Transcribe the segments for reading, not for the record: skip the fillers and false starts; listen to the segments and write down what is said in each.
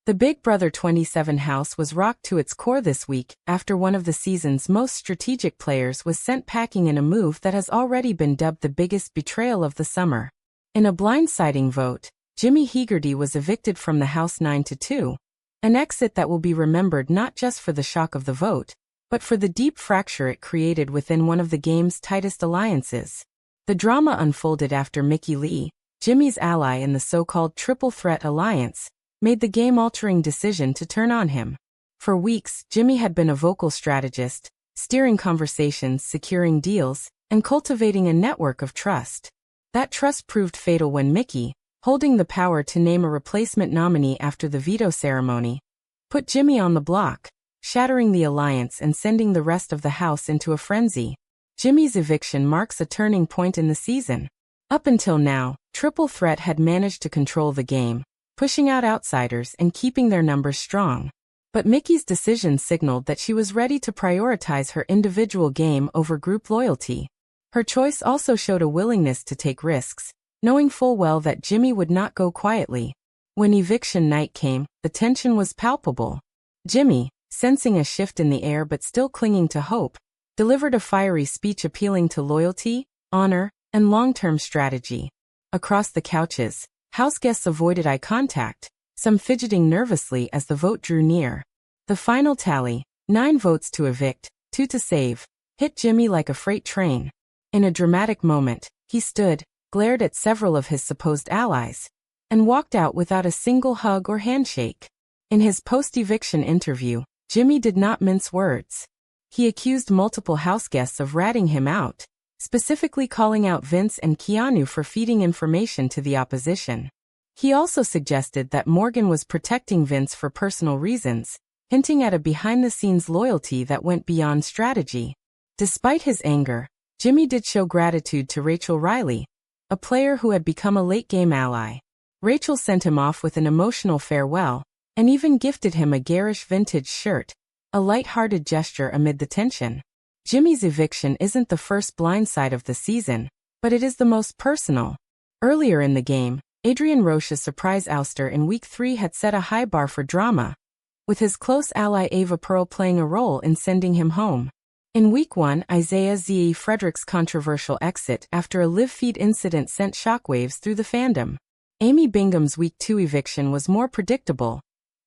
The Big Brother 27 house was rocked to its core this week after one of the season's most strategic players was sent packing in a move that has already been dubbed the biggest betrayal of the summer. In a blindsiding vote, Jimmy Hegarty was evicted from the house 9-2, an exit that will be remembered not just for the shock of the vote, but for the deep fracture it created within one of the game's tightest alliances. The drama unfolded after Mickey Lee, Jimmy's ally in the so-called Triple Threat Alliance, made the game-altering decision to turn on him. For weeks, Jimmy had been a vocal strategist, steering conversations, securing deals, and cultivating a network of trust. That trust proved fatal when Mickey, holding the power to name a replacement nominee after the veto ceremony, put Jimmy on the block, shattering the alliance and sending the rest of the house into a frenzy. Jimmy's eviction marks a turning point in the season. Up until now, Triple Threat had managed to control the game, pushing out outsiders and keeping their numbers strong. But Mickey's decision signaled that she was ready to prioritize her individual game over group loyalty. Her choice also showed a willingness to take risks, knowing full well that Jimmy would not go quietly. When eviction night came, the tension was palpable. Jimmy, sensing a shift in the air but still clinging to hope, delivered a fiery speech appealing to loyalty, honor, and long-term strategy. Across the couches, house guests avoided eye contact, some fidgeting nervously as the vote drew near. The final tally, 9 votes to evict, 2 to save, hit Jimmy like a freight train. In a dramatic moment, he stood, glared at several of his supposed allies, and walked out without a single hug or handshake. In his post-eviction interview, Jimmy did not mince words. He accused multiple house guests of ratting him out, specifically calling out Vince and Keanu for feeding information to the opposition. He also suggested that Morgan was protecting Vince for personal reasons, hinting at a behind-the-scenes loyalty that went beyond strategy. Despite his anger, Jimmy did show gratitude to Rachel Riley, a player who had become a late-game ally. Rachel sent him off with an emotional farewell, and even gifted him a garish vintage shirt, a light-hearted gesture amid the tension. Jimmy's eviction isn't the first blindside of the season, but it is the most personal. Earlier in the game, Adrian Roche's surprise ouster in Week 3 had set a high bar for drama, with his close ally Ava Pearl playing a role in sending him home. In Week 1, Isaiah Z. Frederick's controversial exit after a live feed incident sent shockwaves through the fandom. Amy Bingham's Week 2 eviction was more predictable,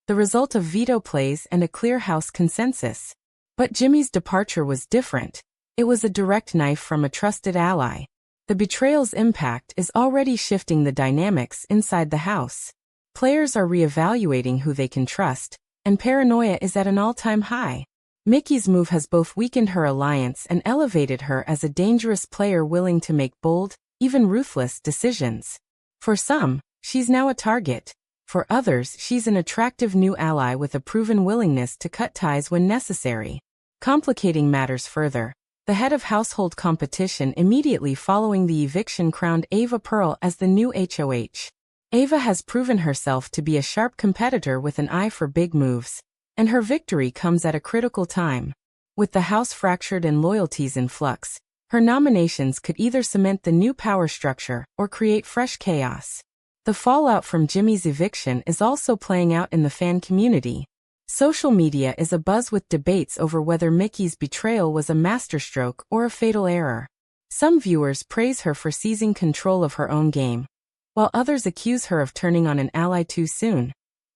the result of veto plays and a clear house consensus. But Jimmy's departure was different. It was a direct knife from a trusted ally. The betrayal's impact is already shifting the dynamics inside the house. Players are reevaluating who they can trust, and paranoia is at an all-time high. Mickey's move has both weakened her alliance and elevated her as a dangerous player willing to make bold, even ruthless decisions. For some, she's now a target. For others, she's an attractive new ally with a proven willingness to cut ties when necessary. Complicating matters further, the head of household competition immediately following the eviction crowned Ava Pearl as the new HOH. Ava has proven herself to be a sharp competitor with an eye for big moves, and her victory comes at a critical time. With the house fractured and loyalties in flux, her nominations could either cement the new power structure or create fresh chaos. The fallout from Jimmy's eviction is also playing out in the fan community. Social media is abuzz with debates over whether Mickey's betrayal was a masterstroke or a fatal error. Some viewers praise her for seizing control of her own game, while others accuse her of turning on an ally too soon,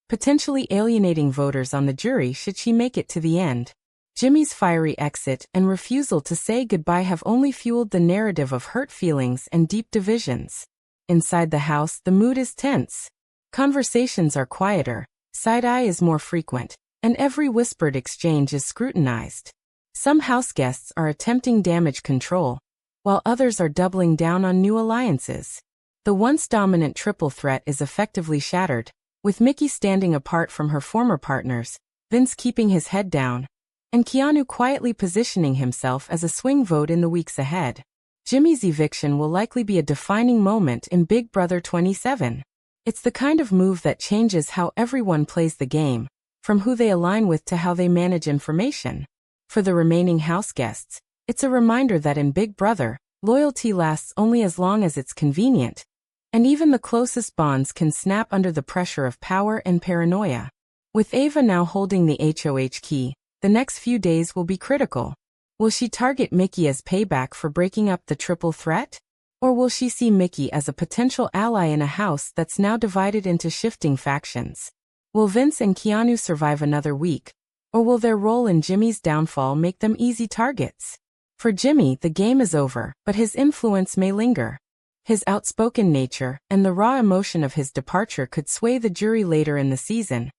potentially alienating voters on the jury should she make it to the end. Jimmy's fiery exit and refusal to say goodbye have only fueled the narrative of hurt feelings and deep divisions. Inside the house, the mood is tense. Conversations are quieter, side-eye is more frequent, and every whispered exchange is scrutinized. Some house guests are attempting damage control, while others are doubling down on new alliances. The once dominant triple threat is effectively shattered, with Mickey standing apart from her former partners, Vince keeping his head down, and Keanu quietly positioning himself as a swing vote in the weeks ahead. Jimmy's eviction will likely be a defining moment in Big Brother 27. It's the kind of move that changes how everyone plays the game, from who they align with to how they manage information. For the remaining house guests, it's a reminder that in Big Brother, loyalty lasts only as long as it's convenient, and even the closest bonds can snap under the pressure of power and paranoia. With Ava now holding the HOH key, the next few days will be critical. Will she target Mickey as payback for breaking up the triple threat? Or will she see Mickey as a potential ally in a house that's now divided into shifting factions? Will Vince and Keanu survive another week? Or will their role in Jimmy's downfall make them easy targets? For Jimmy, the game is over, but his influence may linger. His outspoken nature and the raw emotion of his departure could sway the jury later in the season,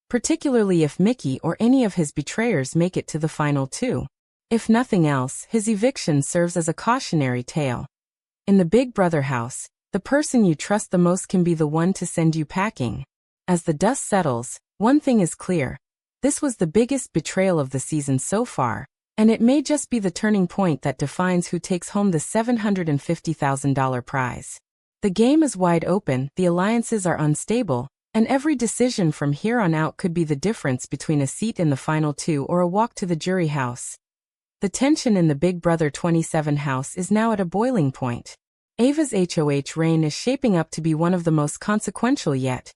particularly if Mickey or any of his betrayers make it to the final two. If nothing else, his eviction serves as a cautionary tale. In the Big Brother house, the person you trust the most can be the one to send you packing. As the dust settles, one thing is clear. This was the biggest betrayal of the season so far, and it may just be the turning point that defines who takes home the $750,000 prize. The game is wide open, the alliances are unstable, and every decision from here on out could be the difference between a seat in the final two or a walk to the jury house. The tension in the Big Brother 27 house is now at a boiling point. Ava's HOH reign is shaping up to be one of the most consequential yet,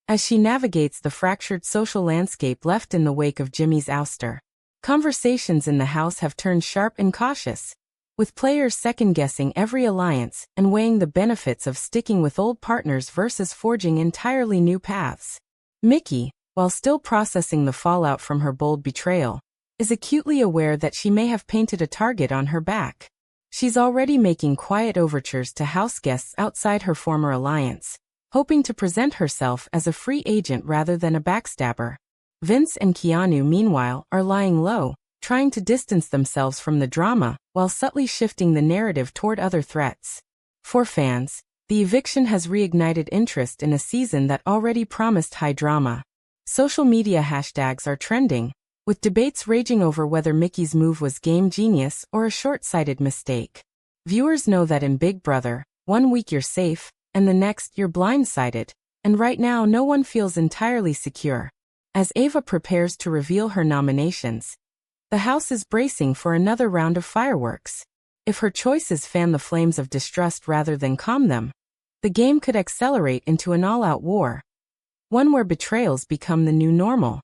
as she navigates the fractured social landscape left in the wake of Jimmy's ouster. Conversations in the house have turned sharp and cautious, with players second-guessing every alliance and weighing the benefits of sticking with old partners versus forging entirely new paths. Mickey, while still processing the fallout from her bold betrayal, is acutely aware that she may have painted a target on her back. She's already making quiet overtures to house guests outside her former alliance, hoping to present herself as a free agent rather than a backstabber. Vince and Keanu, meanwhile, are lying low, trying to distance themselves from the drama while subtly shifting the narrative toward other threats. For fans, the eviction has reignited interest in a season that already promised high drama. Social media hashtags are trending, with debates raging over whether Mickey's move was game genius or a short-sighted mistake. Viewers know that in Big Brother, one week you're safe, and the next you're blindsided, and right now no one feels entirely secure. As Ava prepares to reveal her nominations, the house is bracing for another round of fireworks. If her choices fan the flames of distrust rather than calm them, the game could accelerate into an all-out war, one where betrayals become the new normal.